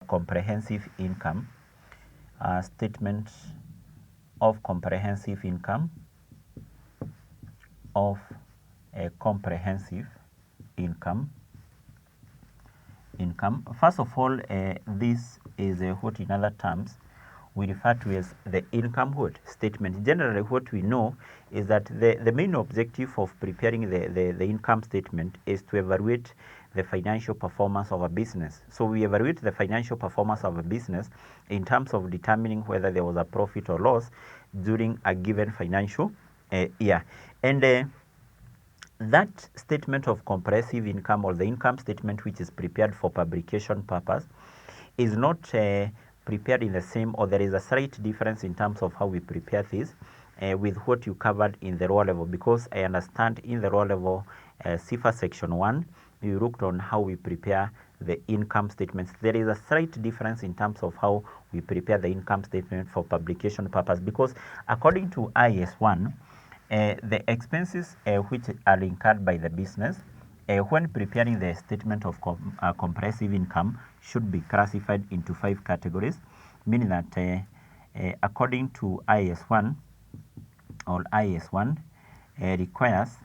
comprehensive income, statement of comprehensive income, of a comprehensive income. First of all, this is what in other terms we refer to as the income statement. Generally, what we know is that the main objective of preparing the income statement is to evaluate the financial performance of a business. So we evaluate the financial performance of a business in terms of determining whether there was a profit or loss during a given financial year. And that statement of comprehensive income, or the income statement which is prepared for publication purpose, is not prepared in the same, or there is a slight difference in terms of how we prepare this with what you covered in the raw level, because I understand in the raw level CIFA section 1 you looked on how we prepare the income statements. There is a slight difference in terms of how we prepare the income statement for publication purpose, because according to IAS 1, the expenses which are incurred by the business when preparing the statement of comprehensive income should be classified into 5 categories, meaning that according to IAS 1, or IAS 1 requires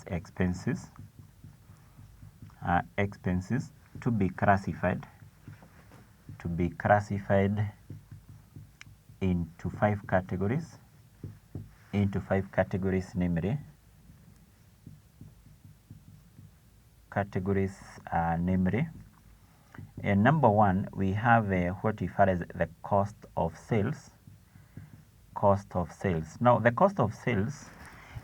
expenses to be classified into 5 categories, namely number 1, we have what we refer as the cost of sales. Now the cost of sales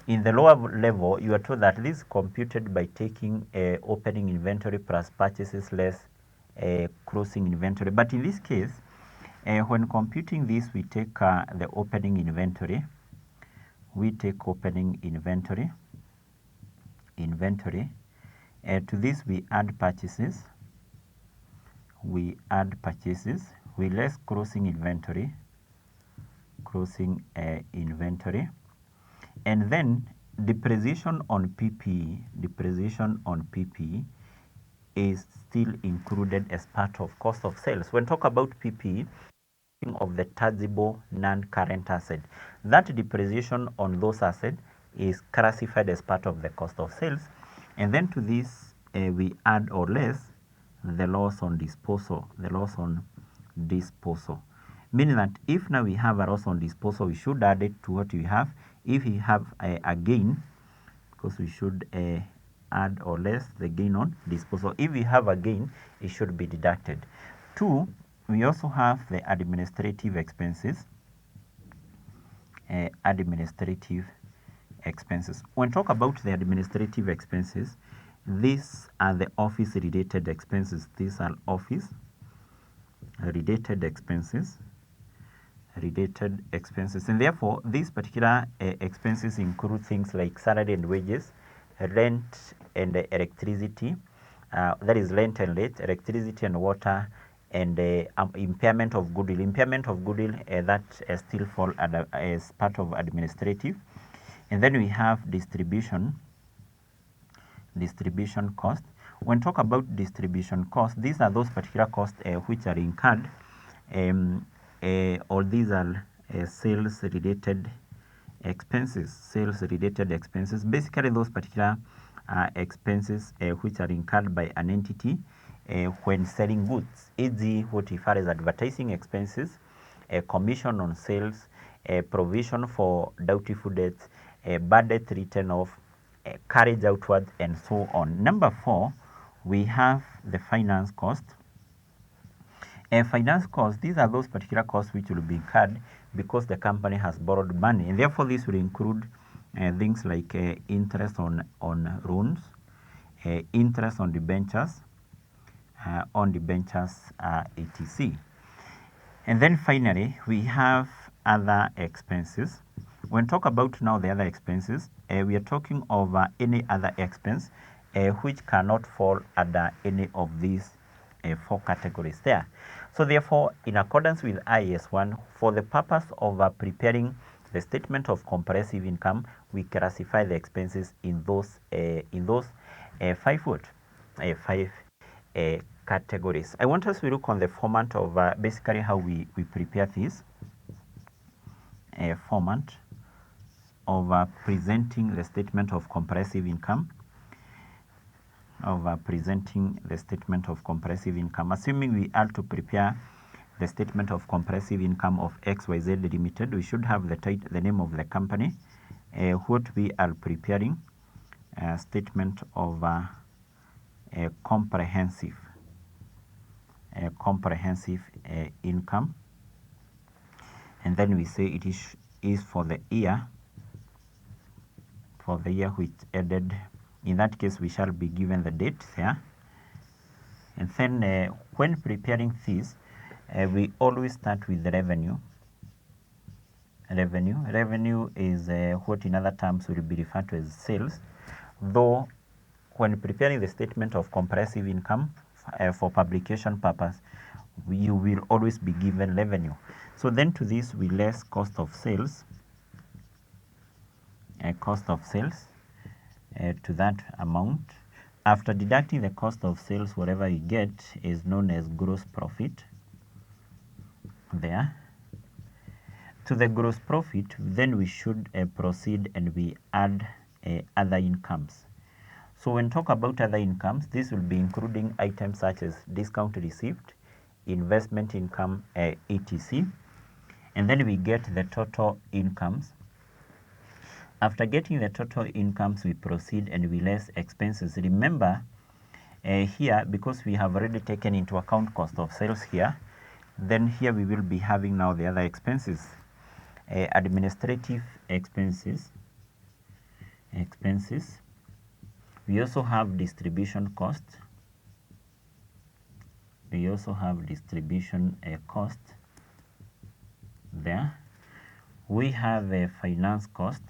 in the lower level, you are told that this is computed by taking opening inventory plus purchases less closing inventory. But in this case, when computing this, we take the opening inventory. To this we add purchases. We less closing inventory. And then depreciation on PPE is still included as part of cost of sales. When talk about PPE, of the tangible non-current asset, that depreciation on those assets is classified as part of the cost of sales. And then to this we add or less the loss on disposal. Meaning that if now we have a loss on disposal, we should add it to what we have. If we have a gain, because we should add or less the gain on disposal. If we have a gain, it should be deducted. 2, we also have the administrative expenses. When talk about the administrative expenses, these are the office related expenses. And therefore these particular expenses include things like salary and wages, rent and electricity, that is rent and rate, electricity and water, and impairment of goodwill. That still fall as part of administrative. And then we have distribution cost. When talk about distribution cost, these are those particular costs which are incurred, or these are sales related expenses. Basically those particular expenses which are incurred by an entity when selling goods, e.g. what we refer as advertising expenses, commission on sales, provision for doubtful debts, bad debt written off, carriage outward, and so on. Number 4, we have the finance cost. Finance costs, these are those particular costs which will be incurred because the company has borrowed money, and therefore this will include things like interest on loans, interest on debentures, etc. And then finally we have other expenses. When talk about now the other expenses, we are talking of any other expense which cannot fall under any of these 4 categories there. So therefore, in accordance with IAS 1, for the purpose of preparing the statement of comprehensive income, we classify the expenses in those 5 categories. I want us to look on the format of basically how we prepare this format of presenting the statement of comprehensive income, presenting the statement of comprehensive income. Assuming we are to prepare the statement of comprehensive income of XYZ Limited, we should have the name of the company, what we are preparing, statement of comprehensive income, and then we say it is for the year which ended. In that case, we shall be given the date there. And then when preparing this, we always start with the revenue. Revenue is what in other terms will be referred to as sales, though when preparing the statement of comprehensive income for publication purpose, you will always be given revenue. So then to this we less cost of sales, to that amount. After deducting the cost of sales, whatever you get is known as gross profit. There. To the gross profit, then we should proceed and we add other incomes. So when talk about other incomes, this will be including items such as discount received, investment income, etc. And then we get the total incomes. After getting the total incomes, we proceed and we less expenses. Remember, here, because we have already taken into account cost of sales here, then here we will be having now the other expenses, administrative expenses. We also have distribution cost. Cost there. We have a finance cost.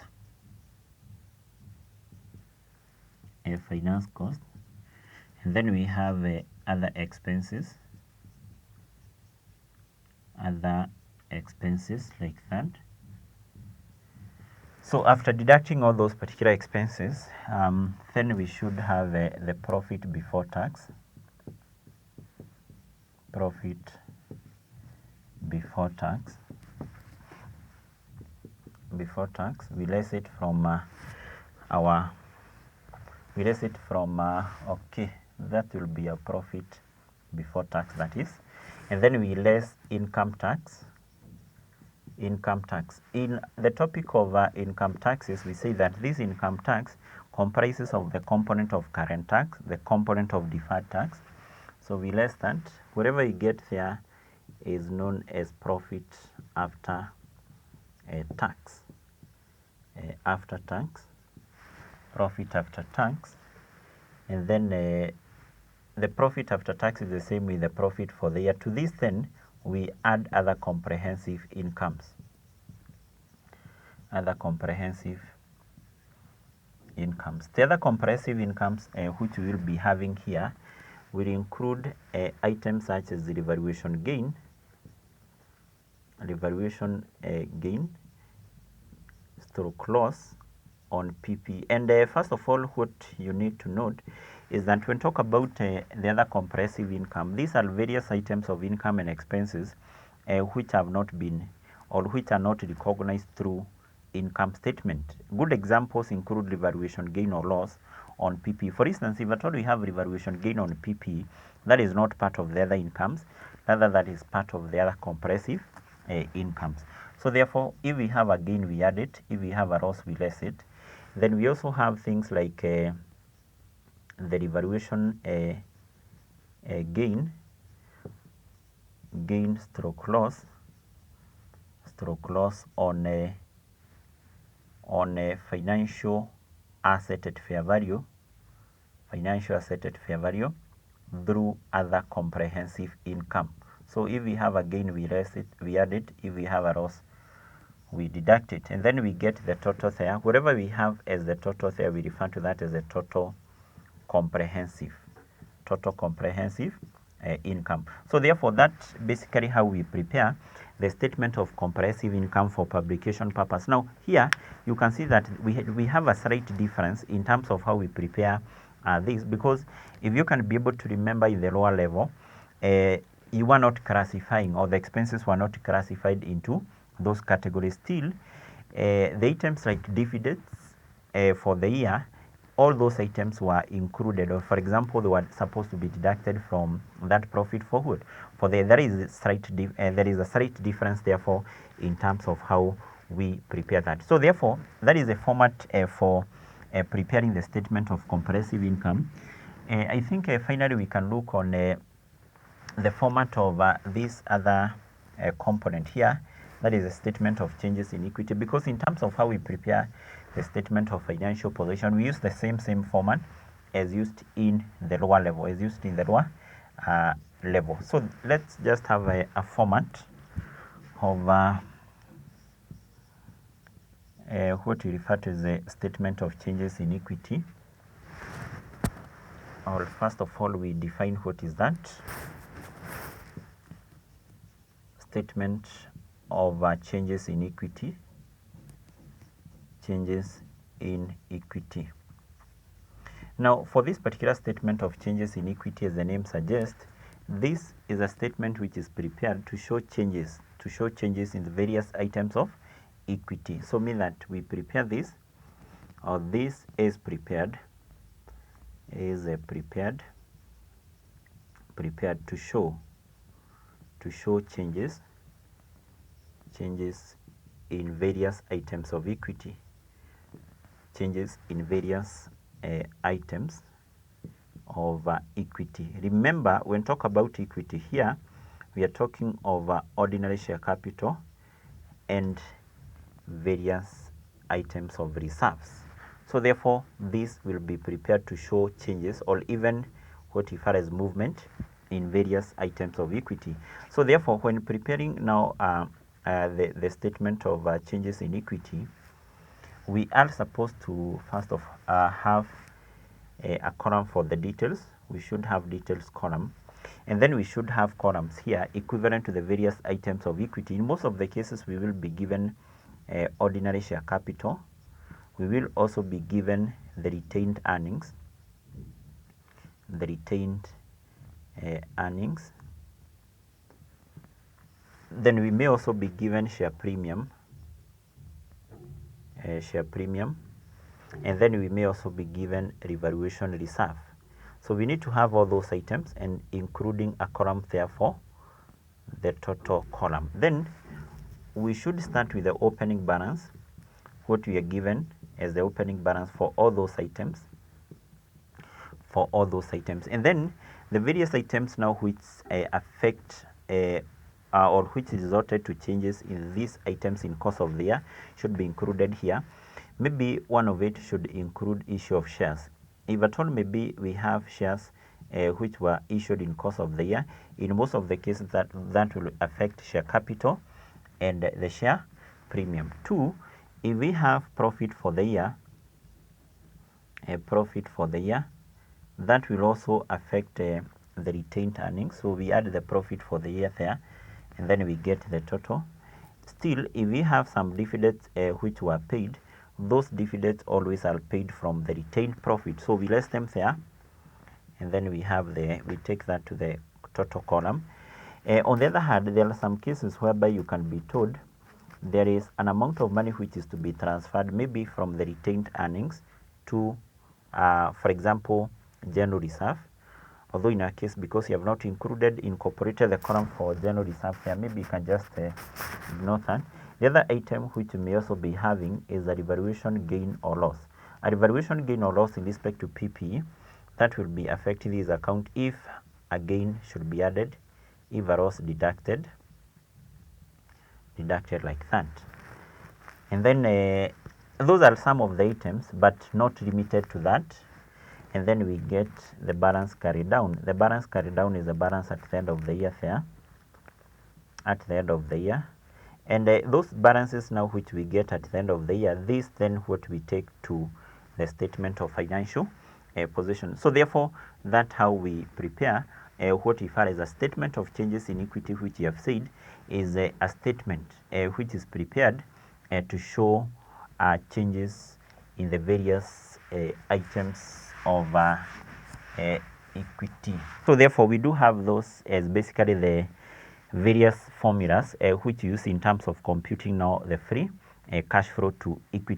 And then we have other expenses. Like that. So after deducting all those particular expenses, then we should have the profit before tax. We less it from okay, that will be a profit before tax, that is. And then we less income tax. In the topic of income taxes, we say that this income tax comprises of the component of current tax, the component of deferred tax. So we less that. Whatever you get there is known as profit after tax. Profit after tax. And then the profit after tax is the same with the profit for the year. To this then, we add other comprehensive incomes. The other comprehensive incomes which we will be having here will include items such as the revaluation gain, stroke loss on PP. And first of all, what you need to note is that when talk about the other comprehensive income, these are various items of income and expenses which have not been or which are not recognized through income statement. Good examples include revaluation gain or loss on PP. For instance, if at all we have revaluation gain on PP, that is not part of the other incomes, rather that is part of the other comprehensive incomes. So therefore, if we have a gain, we add it. If we have a loss, we less it. Then we also have things like the revaluation gain stroke loss on a financial asset at fair value, through other comprehensive income. So if we have a gain, we less it, we add it. If we have a loss, we deduct it, and then we get the total there. Whatever we have as the total there, we refer to that as a total comprehensive income. So therefore, that's basically how we prepare the statement of comprehensive income for publication purpose. Now here you can see that we have a slight difference in terms of how we prepare this, because if you can be able to remember in the lower level, you were not classifying, or the expenses were not classified into those categories. Still, the items like dividends for the year, all those items were included, or for example, they were supposed to be deducted from that profit forward. For the there is a slight difference, therefore, in terms of how we prepare that. So therefore, that is a format for preparing the statement of comprehensive income. I think finally we can look on the format of this other component here, that is a statement of changes in equity, because in terms of how we prepare the statement of financial position, we use the same format as used in the lower level, level. So let's just have a format of what we refer to as a statement of changes in equity. Or first of all, we define what is that. Statement of changes in equity. Changes in equity. Now, for this particular statement of changes in equity, as the name suggests, this is a statement which is prepared to show changes in the various items of equity. So mean that we prepare this, or this is prepared to show changes in various items of equity. Changes in various items of equity. Remember, when talk about equity here, we are talking of ordinary share capital and various items of reserves. So therefore, this will be prepared to show changes, or even what we refer as movement in various items of equity. So therefore, when preparing now the statement of changes in equity, we are supposed to first of have a column for the details. We should have details column, and then we should have columns here equivalent to the various items of equity. In most of the cases, we will be given ordinary share capital. We will also be given the retained earnings. Then we may also be given share premium, and then we may also be given revaluation reserve. So we need to have all those items, and including a column there for the total column. Then we should start with the opening balance, what we are given as the opening balance for all those items, and then the various items now which affect or which resulted to changes in these items in course of the year should be included here. Maybe one of it should include issue of shares. If at all, maybe we have shares which were issued in course of the year. In most of the cases, that will affect share capital and the share premium. 2, if we have profit for the year, that will also affect the retained earnings. So we add the profit for the year there, and then we get the total. Still, if we have some dividends which were paid, those dividends always are paid from the retained profit. So we list them there, and then we take that to the total column. On the other hand, there are some cases whereby you can be told there is an amount of money which is to be transferred, maybe from the retained earnings to, for example, general reserve. Although in our case, because you have not incorporated the column for general reserve here, maybe you can just ignore that. The other item which you may also be having is a revaluation gain or loss. A revaluation gain or loss in respect to PPE, that will be affecting this account if a gain should be added, if a loss deducted like that. And then those are some of the items, but not limited to that. And then we get the balance carried down. The balance carried down is the balance at the end of the year there. And those balances now which we get at the end of the year, this then what we take to the statement of financial position. So therefore, that's how we prepare what we refer as a statement of changes in equity, which we have said is a statement which is prepared to show changes in the various items over equity. So therefore, we do have those as basically the various formulas which you use in terms of computing now the free cash flow to equity